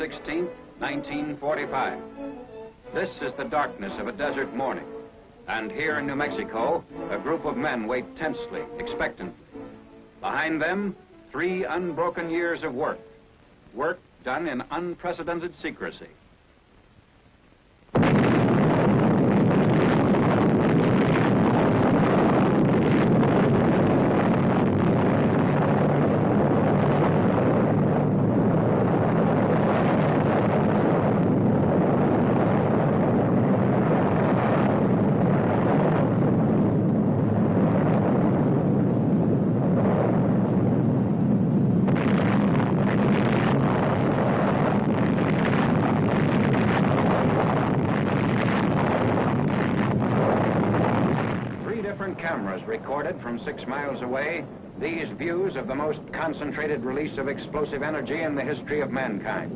16, 1945. This is the darkness of a desert morning. And here in New Mexico, a group of men wait tensely, expectantly. Behind them, 3 unbroken years of work. Work done in unprecedented secrecy. Cameras recorded from 6 miles away these views of the most concentrated release of explosive energy in the history of mankind.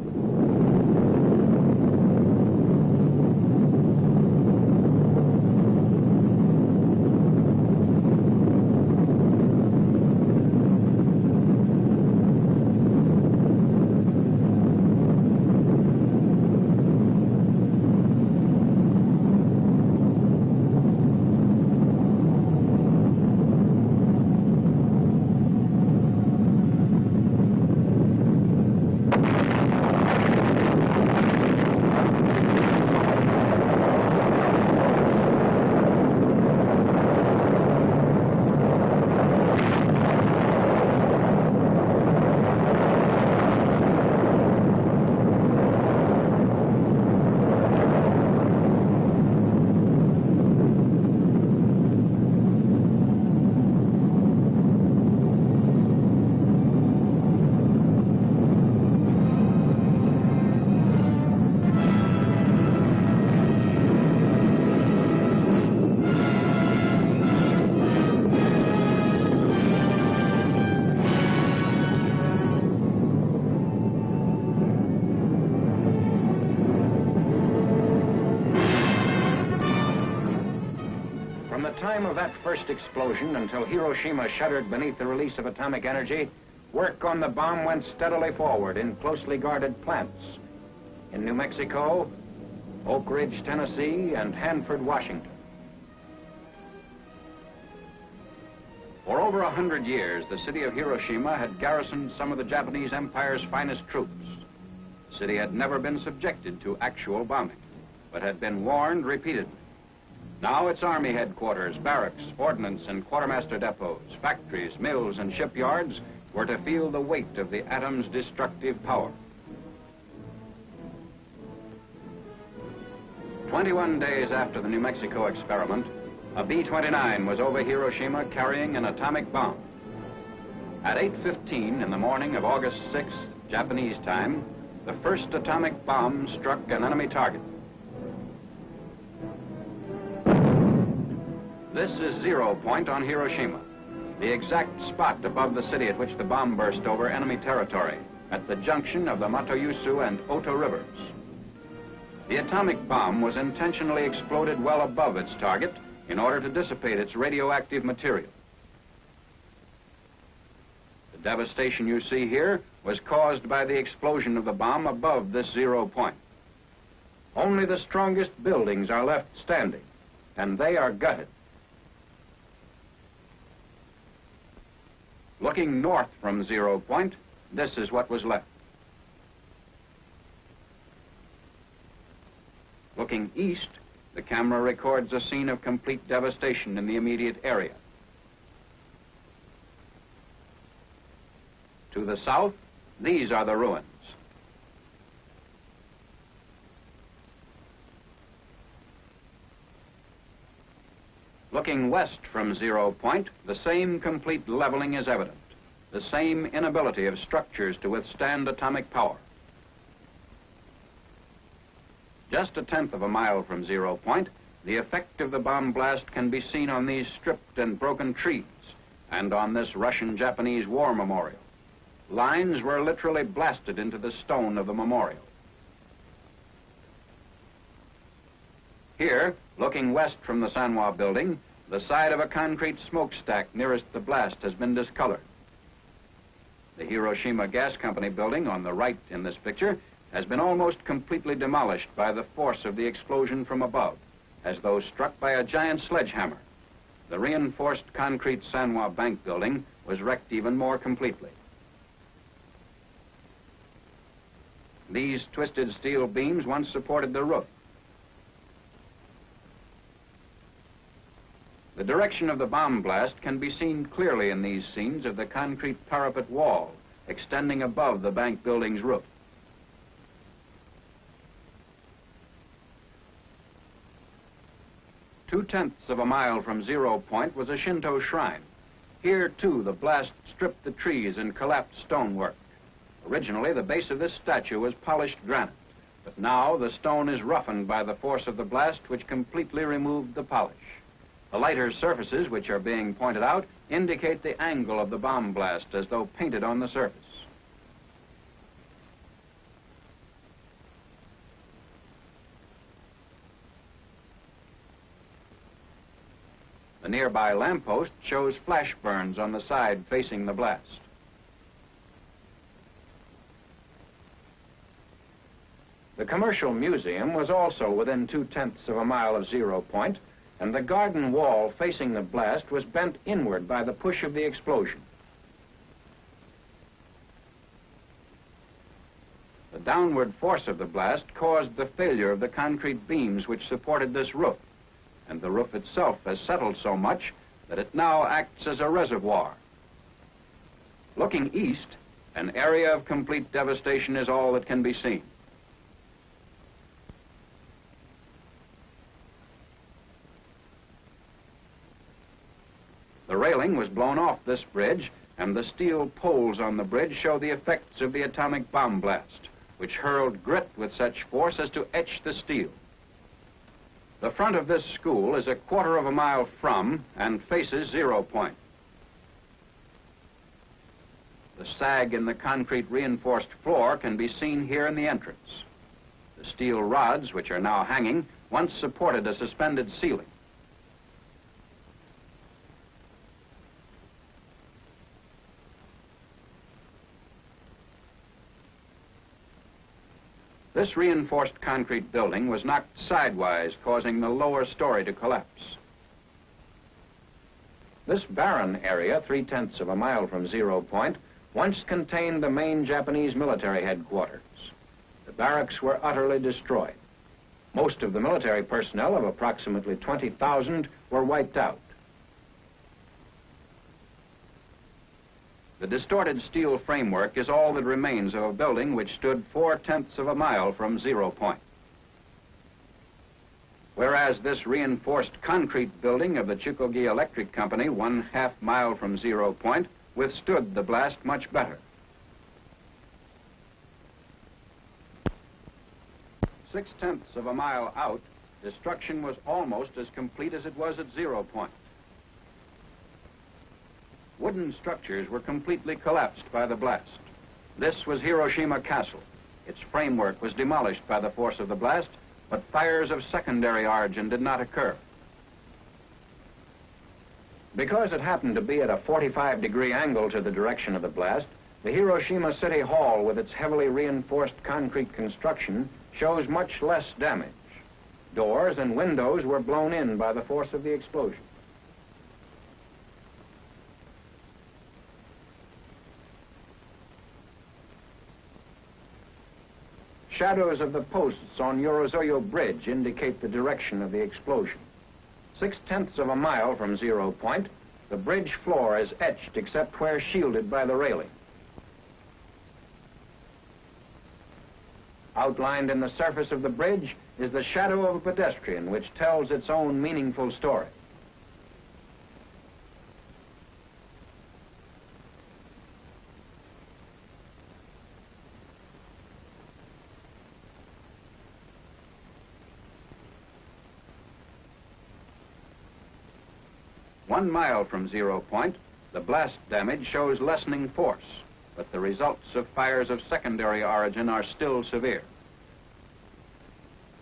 From the time of that first explosion until Hiroshima shuddered beneath the release of atomic energy, work on the bomb went steadily forward in closely guarded plants in New Mexico, Oak Ridge, Tennessee, and Hanford, Washington. For over 100 years, the city of Hiroshima had garrisoned some of the Japanese Empire's finest troops. The city had never been subjected to actual bombing, but had been warned repeatedly. Now its army headquarters, barracks, ordnance, and quartermaster depots, factories, mills, and shipyards were to feel the weight of the atom's destructive power. 21 days after the New Mexico experiment, a B-29 was over Hiroshima carrying an atomic bomb. At 8:15 in the morning of August 6th, Japanese time, the first atomic bomb struck an enemy target. This is 0 Point on Hiroshima, the exact spot above the city at which the bomb burst over enemy territory, at the junction of the Matoyusu and Oto rivers. The atomic bomb was intentionally exploded well above its target in order to dissipate its radioactive material. The devastation you see here was caused by the explosion of the bomb above this 0 Point. Only the strongest buildings are left standing, and they are gutted. Looking north from 0 Point, this is what was left. Looking east, the camera records a scene of complete devastation in the immediate area. To the south, these are the ruins. Looking west from 0 Point, the same complete leveling is evident, the same inability of structures to withstand atomic power. Just 1/10 of a mile from 0 Point, the effect of the bomb blast can be seen on these stripped and broken trees and on this Russian-Japanese war memorial. Lines were literally blasted into the stone of the memorial. Here, looking west from the Sanwa building, the side of a concrete smokestack nearest the blast has been discolored. The Hiroshima Gas Company building on the right in this picture has been almost completely demolished by the force of the explosion from above, as though struck by a giant sledgehammer. The reinforced concrete Sanois bank building was wrecked even more completely. These twisted steel beams once supported the roof. The direction of the bomb blast can be seen clearly in these scenes of the concrete parapet wall extending above the bank building's roof. Two-tenths of a mile from 0 point was a Shinto shrine. Here, too, the blast stripped the trees and collapsed stonework. Originally, the base of this statue was polished granite, but now the stone is roughened by the force of the blast, which completely removed the polish. The lighter surfaces, which are being pointed out, indicate the angle of the bomb blast as though painted on the surface. The nearby lamppost shows flash burns on the side facing the blast. The Commercial Museum was also within 2/10 of a mile of 0 point, and the garden wall facing the blast was bent inward by the push of the explosion. The downward force of the blast caused the failure of the concrete beams which supported this roof, and the roof itself has settled so much that it now acts as a reservoir. Looking east, an area of complete devastation is all that can be seen. The railing was blown off this bridge, and the steel poles on the bridge show the effects of the atomic bomb blast, which hurled grit with such force as to etch the steel. The front of this school is a 1/4 of a mile from and faces 0 point. The sag in the concrete reinforced floor can be seen here in the entrance. The steel rods, which are now hanging, once supported a suspended ceiling. This reinforced concrete building was knocked sidewise, causing the lower story to collapse. This barren area, 3/10 of a mile from 0 point, once contained the main Japanese military headquarters. The barracks were utterly destroyed. Most of the military personnel, of approximately 20,000, were wiped out. The distorted steel framework is all that remains of a building which stood 4/10 of a mile from 0 point. Whereas this reinforced concrete building of the Chikogi Electric Company, 1/2 mile from 0 point, withstood the blast much better. 6/10 of a mile out, destruction was almost as complete as it was at 0 point. Wooden structures were completely collapsed by the blast. This was Hiroshima Castle. Its framework was demolished by the force of the blast, but fires of secondary origin did not occur. Because it happened to be at a 45-degree angle to the direction of the blast, the Hiroshima City Hall, with its heavily reinforced concrete construction, shows much less damage. Doors and windows were blown in by the force of the explosion. Shadows of the posts on Yorozuyo Bridge indicate the direction of the explosion. 6/10 of a mile from 0 point, the bridge floor is etched except where shielded by the railing. Outlined in the surface of the bridge is the shadow of a pedestrian, which tells its own meaningful story. One mile from 0 point, the blast damage shows lessening force, but the results of fires of secondary origin are still severe.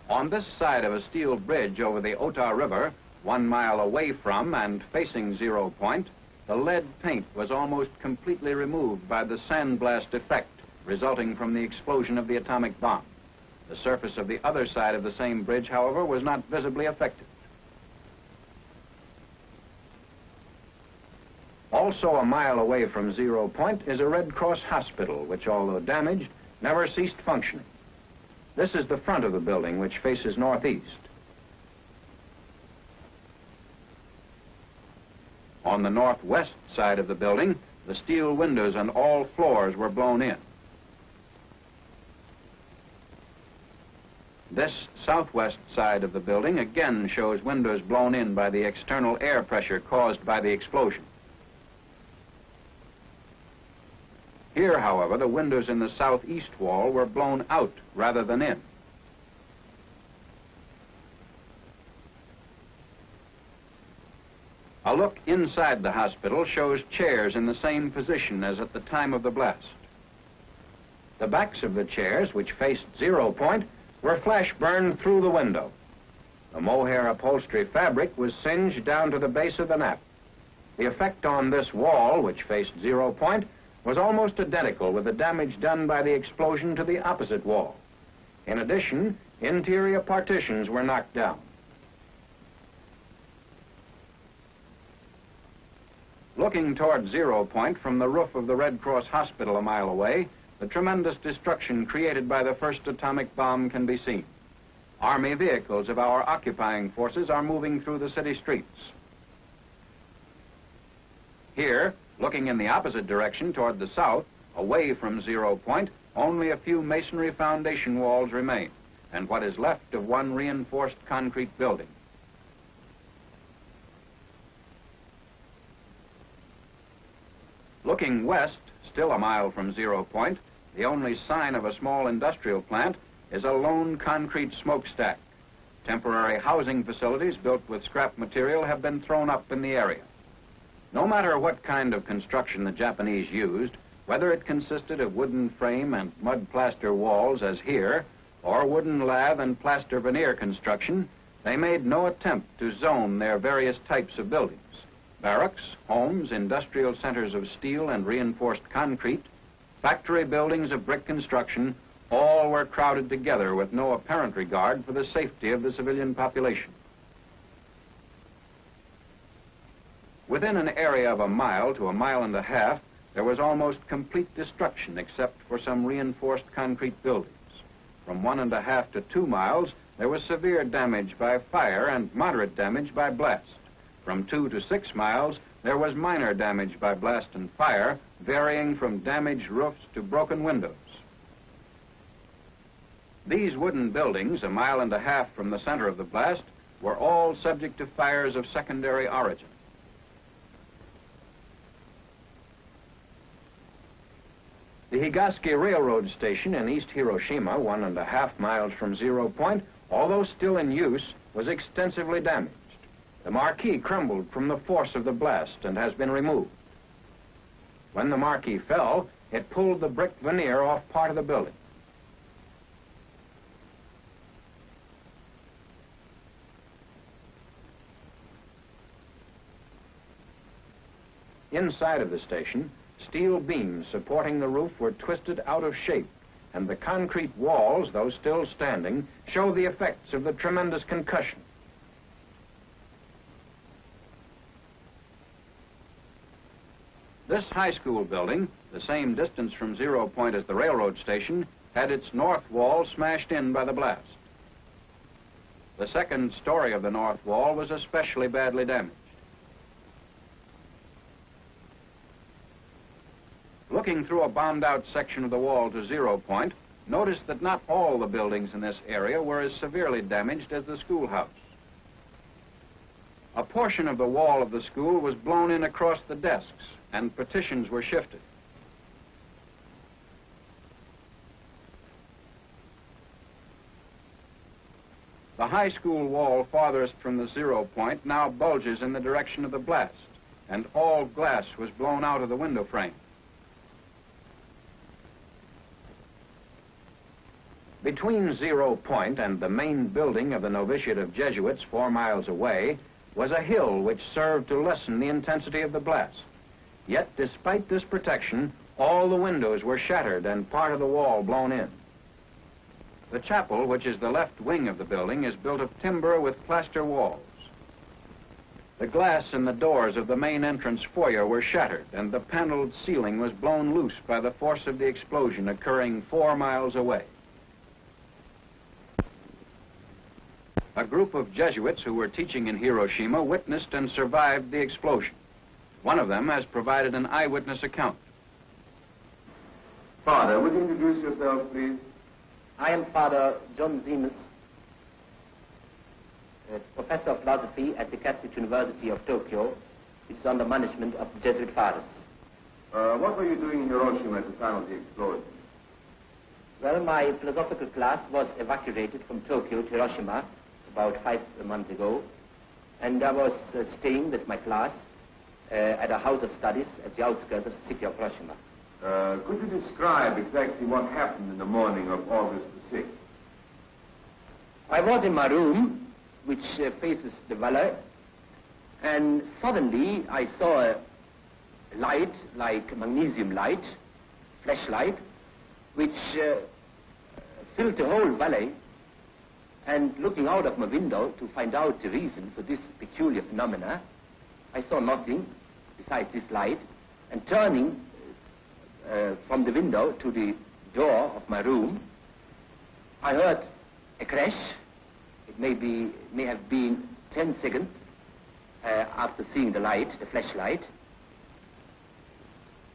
On this side of a steel bridge over the Ota River, 1 mile away from and facing 0 point, the lead paint was almost completely removed by the sandblast effect, resulting from the explosion of the atomic bomb. The surface of the other side of the same bridge, however, was not visibly affected. Also a mile away from 0 Point is a Red Cross hospital, which, although damaged, never ceased functioning. This is the front of the building, which faces northeast. On the northwest side of the building, the steel windows and all floors were blown in. This southwest side of the building again shows windows blown in by the external air pressure caused by the explosion. Here, however, the windows in the southeast wall were blown out rather than in. A look inside the hospital shows chairs in the same position as at the time of the blast. The backs of the chairs, which faced 0 Point, were flash burned through the window. The mohair upholstery fabric was singed down to the base of the nap. The effect on this wall, which faced 0 Point, was almost identical with the damage done by the explosion to the opposite wall. In addition, interior partitions were knocked down. Looking toward 0 Point from the roof of the Red Cross Hospital a mile away, the tremendous destruction created by the first atomic bomb can be seen. Army vehicles of our occupying forces are moving through the city streets. Here, looking in the opposite direction toward the south, away from 0 Point, only a few masonry foundation walls remain, and what is left of one reinforced concrete building. Looking west, still a mile from 0 Point, the only sign of a small industrial plant is a lone concrete smokestack. Temporary housing facilities built with scrap material have been thrown up in the area. No matter what kind of construction the Japanese used, whether it consisted of wooden frame and mud plaster walls as here, or wooden lath and plaster veneer construction, they made no attempt to zone their various types of buildings. Barracks, homes, industrial centers of steel and reinforced concrete, factory buildings of brick construction, all were crowded together with no apparent regard for the safety of the civilian population. Within an area of a mile to a mile and a half, there was almost complete destruction except for some reinforced concrete buildings. From 1.5 to 2 miles, there was severe damage by fire and moderate damage by blast. From 2 to 6 miles, there was minor damage by blast and fire, varying from damaged roofs to broken windows. These wooden buildings, 1.5 miles from the center of the blast, were all subject to fires of secondary origin. The Higaski Railroad Station in East Hiroshima, 1.5 miles from 0 Point, although still in use, was extensively damaged. The marquee crumbled from the force of the blast and has been removed. When the marquee fell, it pulled the brick veneer off part of the building. Inside of the station, steel beams supporting the roof were twisted out of shape, and the concrete walls, though still standing, show the effects of the tremendous concussion. This high school building, the same distance from 0 Point as the railroad station, had its north wall smashed in by the blast. The second story of the north wall was especially badly damaged. Looking through a bombed-out section of the wall to 0 Point, notice that not all the buildings in this area were as severely damaged as the schoolhouse. A portion of the wall of the school was blown in across the desks, and partitions were shifted. The high school wall farthest from the 0 Point now bulges in the direction of the blast, and all glass was blown out of the window frame. Between 0 Point and the main building of the novitiate of Jesuits 4 miles away was a hill which served to lessen the intensity of the blast. Yet, despite this protection, All the windows were shattered and part of the wall blown in. The chapel, which is the left wing of the building, is built of timber with plaster walls. The glass in the doors of the main entrance foyer were shattered, and the paneled ceiling was blown loose by the force of the explosion occurring 4 miles away. A group of Jesuits who were teaching in Hiroshima witnessed and survived the explosion. One of them has provided an eyewitness account. Father, would you introduce yourself, please? I am Father John Zemus, Professor of Philosophy at the Catholic University of Tokyo, which is under management of the Jesuit fathers. What were you doing in Hiroshima at the time of the explosion? Well, my philosophical class was evacuated from Tokyo to Hiroshima about 5 months ago, and I was staying with my class at a house of studies at the outskirts of the city of Hiroshima. Could you describe exactly what happened in the morning of August the 6th? I was in my room, which faces the valley, and suddenly I saw a light, like magnesium light, flashlight, which filled the whole valley. And looking out of my window to find out the reason for this peculiar phenomena, I saw nothing besides this light, and turning from the window to the door of my room, I heard a crash. It may have been 10 seconds after seeing the light, the flashlight.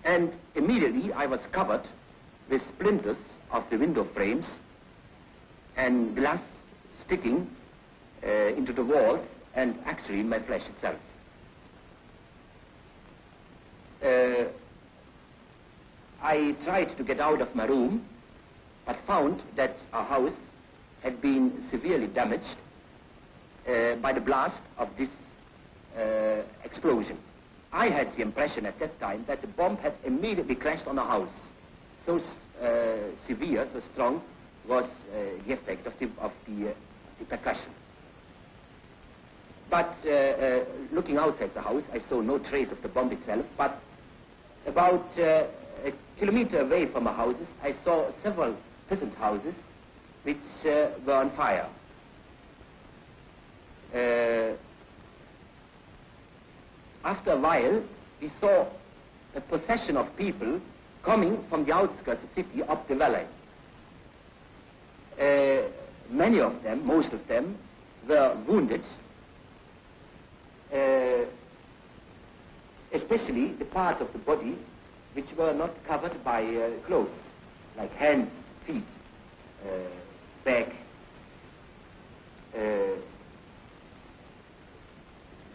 And immediately I was covered with splinters of the window frames and glass sticking into the walls and actually my flesh itself. I tried to get out of my room, but found that our house had been severely damaged by the blast of this explosion. I had the impression at that time that the bomb had immediately crashed on our house. So severe, so strong was the effect of the percussion. But looking outside the house, I saw no trace of the bomb itself, but about a kilometer away from our houses, I saw several peasant houses which were on fire. After a while, we saw a procession of people coming from the outskirts of the city up the valley. Many of them, most of them, were wounded, especially the parts of the body which were not covered by clothes, like hands, feet, back.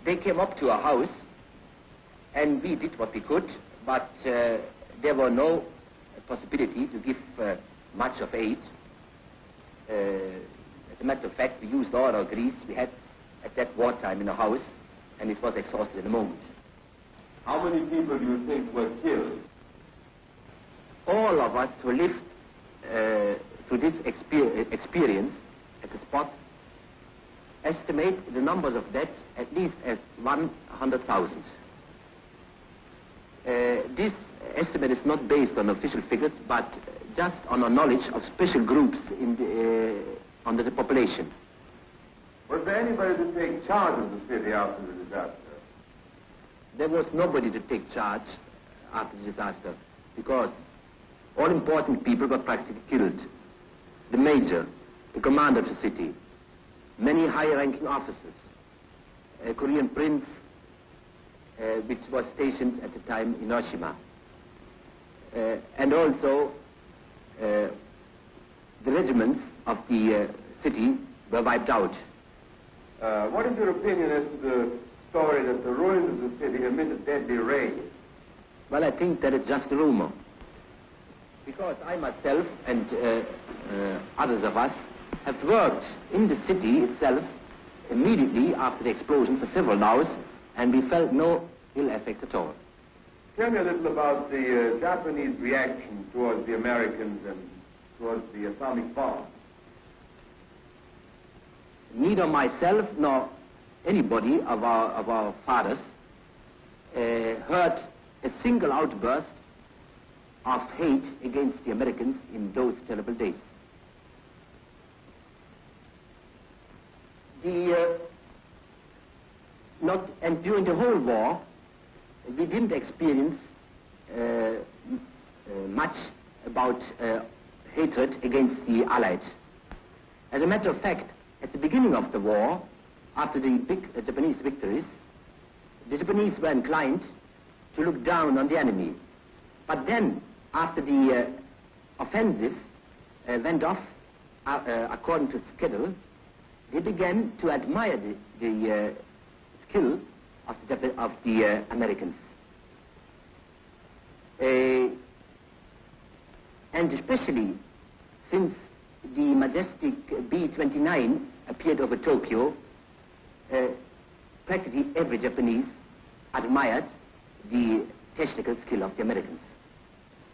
They came up to our house, and we did what we could, but there were no possibility to give much of aid. As a matter of fact, we used all our grease we had at that wartime in the house, and it was exhausted in a moment. How many people do you think were killed? All of us who lived through this experience at the spot estimate the numbers of deaths at least at 100,000. This estimate is not based on official figures, but just on a knowledge of special groups under the population. Was there anybody to take charge of the city after the disaster? There was nobody to take charge after the disaster, because all important people were practically killed. The major, the commander of the city, many high-ranking officers, a Korean prince, which was stationed at the time in Hiroshima, and also the regiments of the city were wiped out. What is your opinion as to the story that the ruins of the city emit a deadly ray? Well, I think that it's just a rumor, because I myself and others of us have worked in the city itself immediately after the explosion for several hours, and we felt no ill effect at all. Tell me a little about the Japanese reaction towards the Americans and towards the atomic bomb. Neither myself nor anybody of our fathers heard a single outburst of hate against the Americans in those terrible days. And during the whole war, we didn't experience much about hatred against the Allies. As a matter of fact, at the beginning of the war, after the big Japanese victories, the Japanese were inclined to look down on the enemy. But then, after the offensive went off according to schedule, they began to admire the skill of the Americans. And especially since the majestic B-29 appeared over Tokyo, practically every Japanese admired the technical skill of the Americans.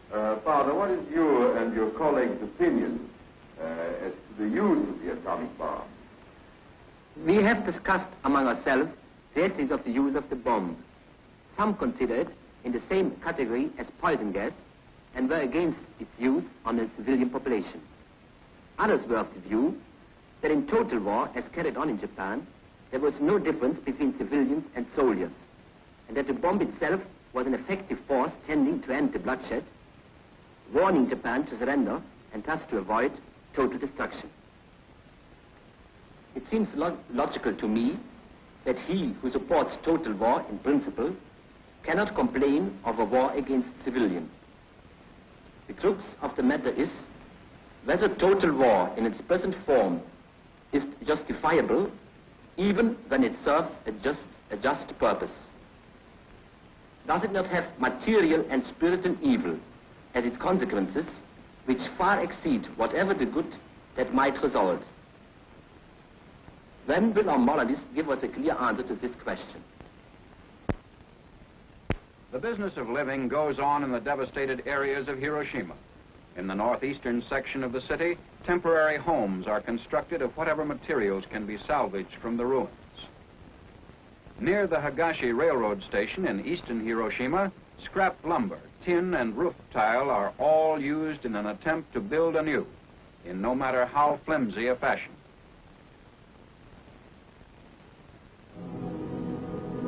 Father, what is your and your colleagues' opinion as to the use of the atomic bomb? We have discussed among ourselves the ethics of the use of the bomb. Some consider it in the same category as poison gas and were against its use on the civilian population. Others were of the view that in total war, as carried on in Japan, there was no difference between civilians and soldiers, and that the bomb itself was an effective force tending to end the bloodshed, warning Japan to surrender and thus to avoid total destruction. It seems logical to me that he who supports total war in principle cannot complain of a war against civilians. The crux of the matter is whether total war in its present form is justifiable even when it serves a just purpose. Does it not have material and spiritual evil as its consequences which far exceed whatever the good that might result? When will our moralists give us a clear answer to this question? The business of living goes on in the devastated areas of Hiroshima. In the northeastern section of the city, temporary homes are constructed of whatever materials can be salvaged from the ruins. Near the Higashi Railroad Station in eastern Hiroshima, scrap lumber, tin, and roof tile are all used in an attempt to build anew, in no matter how flimsy a fashion.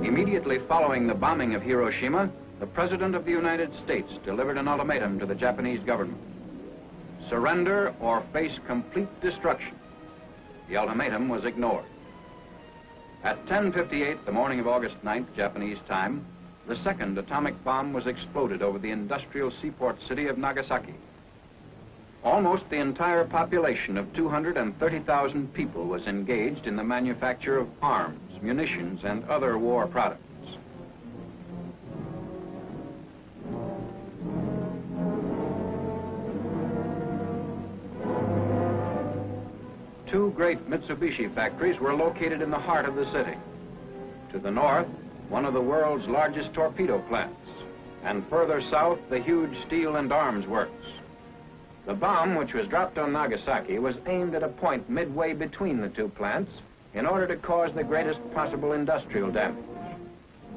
Immediately following the bombing of Hiroshima, the President of the United States delivered an ultimatum to the Japanese government. Surrender or face complete destruction. The ultimatum was ignored. At 10:58 the morning of August 9th, Japanese time, the second atomic bomb was exploded over the industrial seaport city of Nagasaki. Almost the entire population of 230,000 people was engaged in the manufacture of arms, munitions, and other war products. Two great Mitsubishi factories were located in the heart of the city. To the north, one of the world's largest torpedo plants, and further south, the huge steel and arms works. The bomb, which was dropped on Nagasaki, was aimed at a point midway between the two plants in order to cause the greatest possible industrial damage.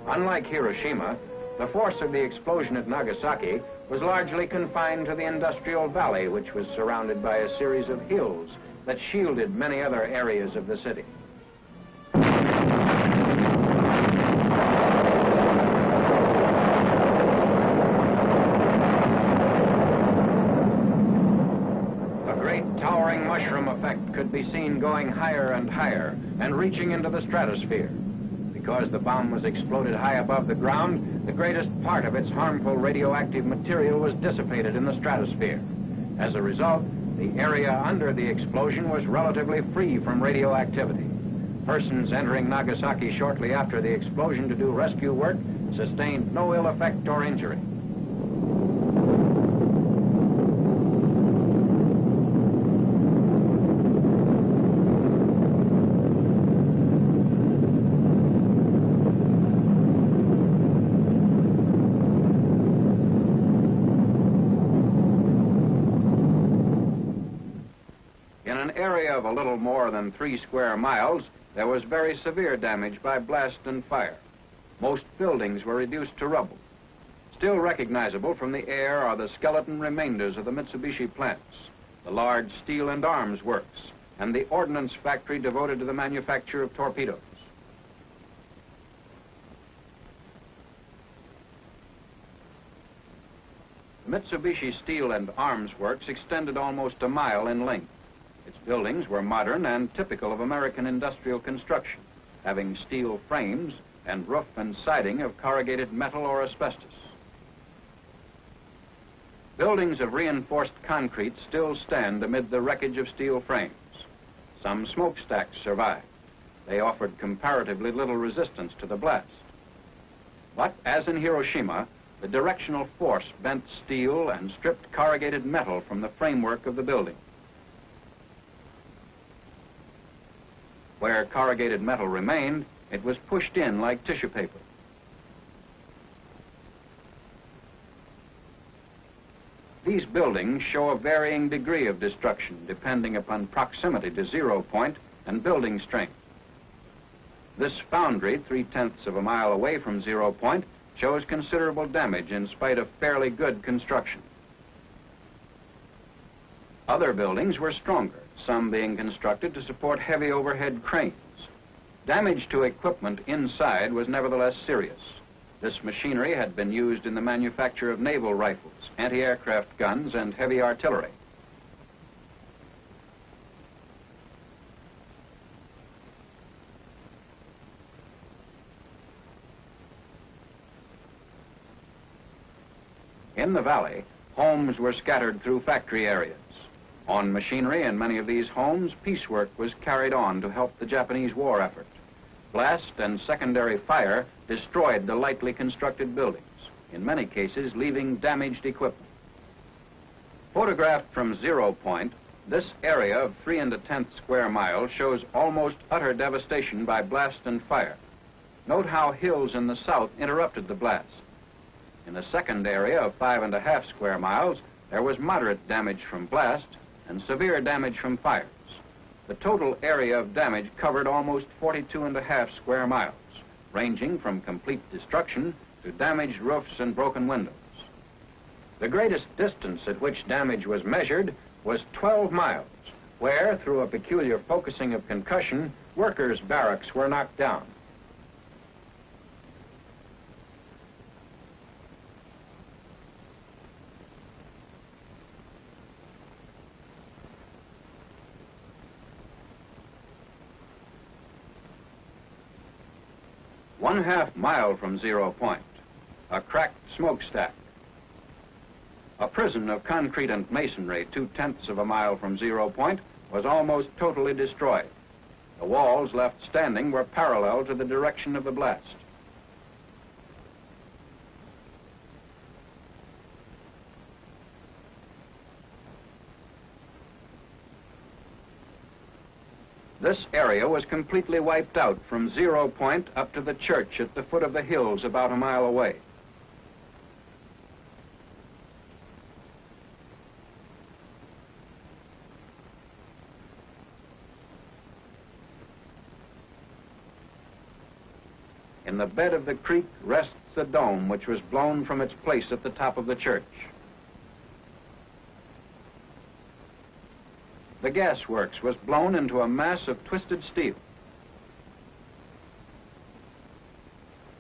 Unlike Hiroshima, the force of the explosion at Nagasaki was largely confined to the industrial valley, which was surrounded by a series of hills that shielded many other areas of the city. Towering mushroom effect could be seen going higher and higher and reaching into the stratosphere. Because the bomb was exploded high above the ground, the greatest part of its harmful radioactive material was dissipated in the stratosphere. As a result, the area under the explosion was relatively free from radioactivity. Persons entering Nagasaki shortly after the explosion to do rescue work sustained no ill effect or injury. Of a little more than 3 square miles, there was very severe damage by blast and fire. Most buildings were reduced to rubble. Still recognizable from the air are the skeleton remainders of the Mitsubishi plants, the large steel and arms works, and the ordnance factory devoted to the manufacture of torpedoes. The Mitsubishi Steel and Arms Works extended almost a mile in length. Its buildings were modern and typical of American industrial construction, having steel frames and roof and siding of corrugated metal or asbestos. Buildings of reinforced concrete still stand amid the wreckage of steel frames. Some smokestacks survived. They offered comparatively little resistance to the blast. But as in Hiroshima, the directional force bent steel and stripped corrugated metal from the framework of the building. Where corrugated metal remained, it was pushed in like tissue paper. These buildings show a varying degree of destruction depending upon proximity to 0 point and building strength. This foundry, 3/10 of a mile away from 0 point, shows considerable damage in spite of fairly good construction. Other buildings were stronger, some being constructed to support heavy overhead cranes. Damage to equipment inside was nevertheless serious. This machinery had been used in the manufacture of naval rifles, anti-aircraft guns, and heavy artillery. In the valley, homes were scattered through factory areas. On machinery in many of these homes, piecework was carried on to help the Japanese war effort. Blast and secondary fire destroyed the lightly constructed buildings, in many cases leaving damaged equipment. Photographed from 0 point, this area of 3 1/10 square miles shows almost utter devastation by blast and fire. Note how hills in the south interrupted the blast. In the second area of 5 1/2 square miles, there was moderate damage from blast and severe damage from fires. The total area of damage covered almost 42 1/2 square miles, ranging from complete destruction to damaged roofs and broken windows. The greatest distance at which damage was measured was 12 miles, where, through a peculiar focusing of concussion, workers' barracks were knocked down. One-half mile from 0 point, a cracked smokestack. A prison of concrete and masonry 2/10 of a mile from 0 point was almost totally destroyed. The walls left standing were parallel to the direction of the blast. This area was completely wiped out from 0 point up to the church at the foot of the hills about a mile away. In the bed of the creek rests the dome, which was blown from its place at the top of the church. The gas works was blown into a mass of twisted steel.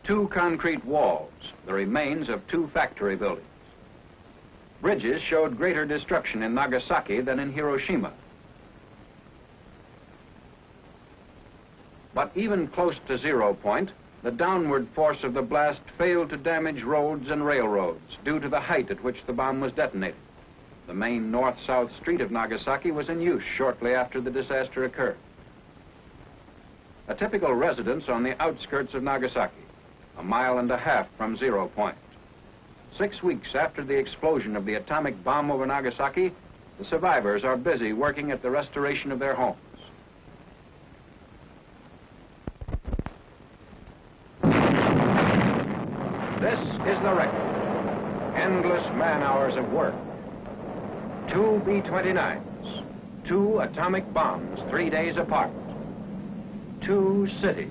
2 concrete walls, the remains of 2 factory buildings. Bridges showed greater destruction in Nagasaki than in Hiroshima. But even close to 0 point, the downward force of the blast failed to damage roads and railroads due to the height at which the bomb was detonated. The main north-south street of Nagasaki was in use shortly after the disaster occurred. A typical residence on the outskirts of Nagasaki, a mile and a half from 0 point. 6 weeks after the explosion of the atomic bomb over Nagasaki, the survivors are busy working at the restoration of their homes. This is the record. Endless man-hours of work. 2 B-29s, 2 atomic bombs 3 days apart, 2 cities.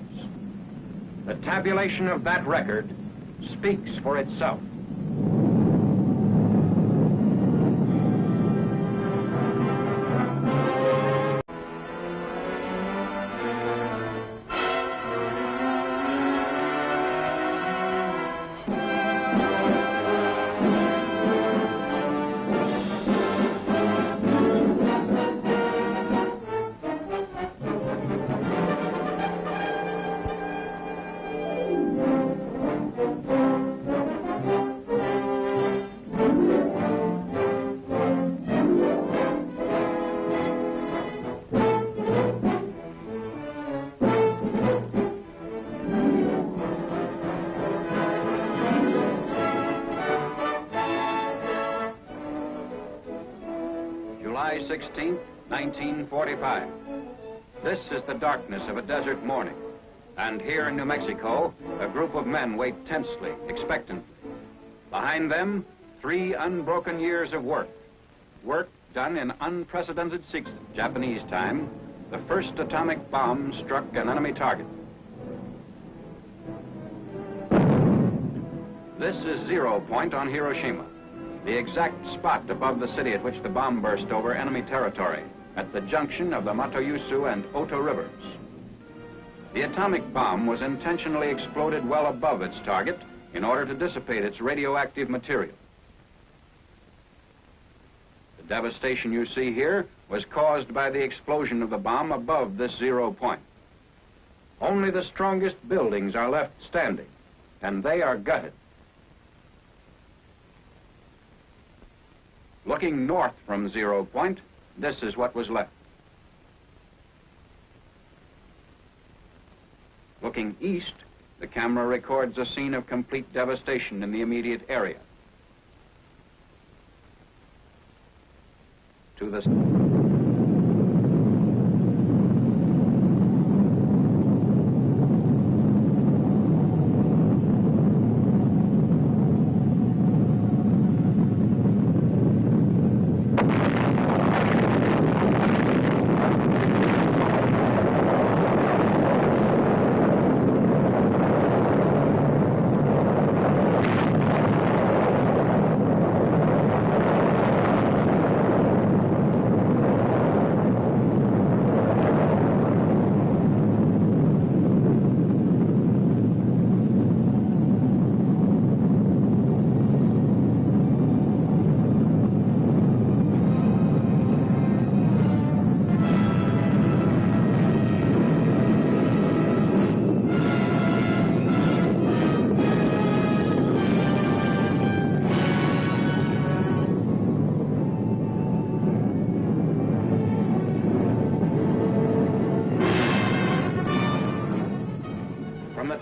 The tabulation of that record speaks for itself. 16, 1945. This is the darkness of a desert morning. And here in New Mexico, a group of men wait tensely, expectantly. Behind them, 3 unbroken years of work. Work done in unprecedented sequence. Japanese time, the first atomic bomb struck an enemy target. This is 0 point on Hiroshima, the exact spot above the city at which the bomb burst over enemy territory, at the junction of the Matoyusu and Oto rivers. The atomic bomb was intentionally exploded well above its target in order to dissipate its radioactive material. The devastation you see here was caused by the explosion of the bomb above this 0 point. Only the strongest buildings are left standing, and they are gutted. Looking north from 0 point, this is what was left. Looking east, the camera records a scene of complete devastation in the immediate area. To the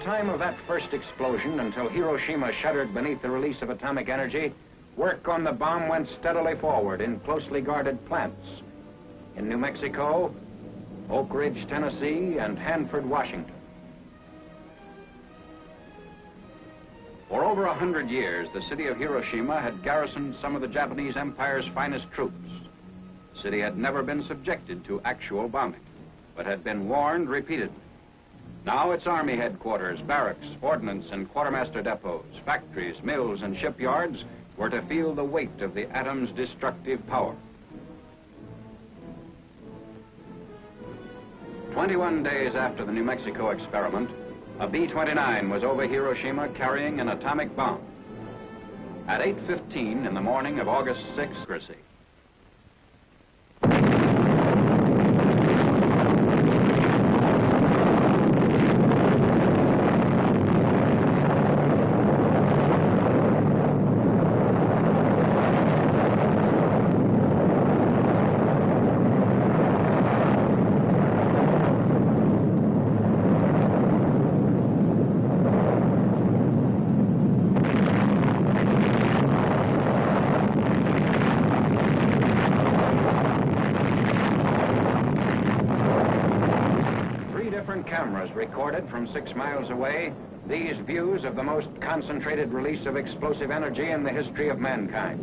time of that first explosion until Hiroshima shuddered beneath the release of atomic energy, work on the bomb went steadily forward in closely guarded plants in New Mexico, Oak Ridge, Tennessee, and Hanford, Washington. For over 100 years, the city of Hiroshima had garrisoned some of the Japanese Empire's finest troops. The city had never been subjected to actual bombing, but had been warned repeatedly. Now its army headquarters, barracks, ordnance, and quartermaster depots, factories, mills, and shipyards were to feel the weight of the atom's destructive power. 21 days after the New Mexico experiment, a B-29 was over Hiroshima carrying an atomic bomb. At 8:15 in the morning of August 6th, cameras recorded from 6 miles away these views of the most concentrated release of explosive energy in the history of mankind.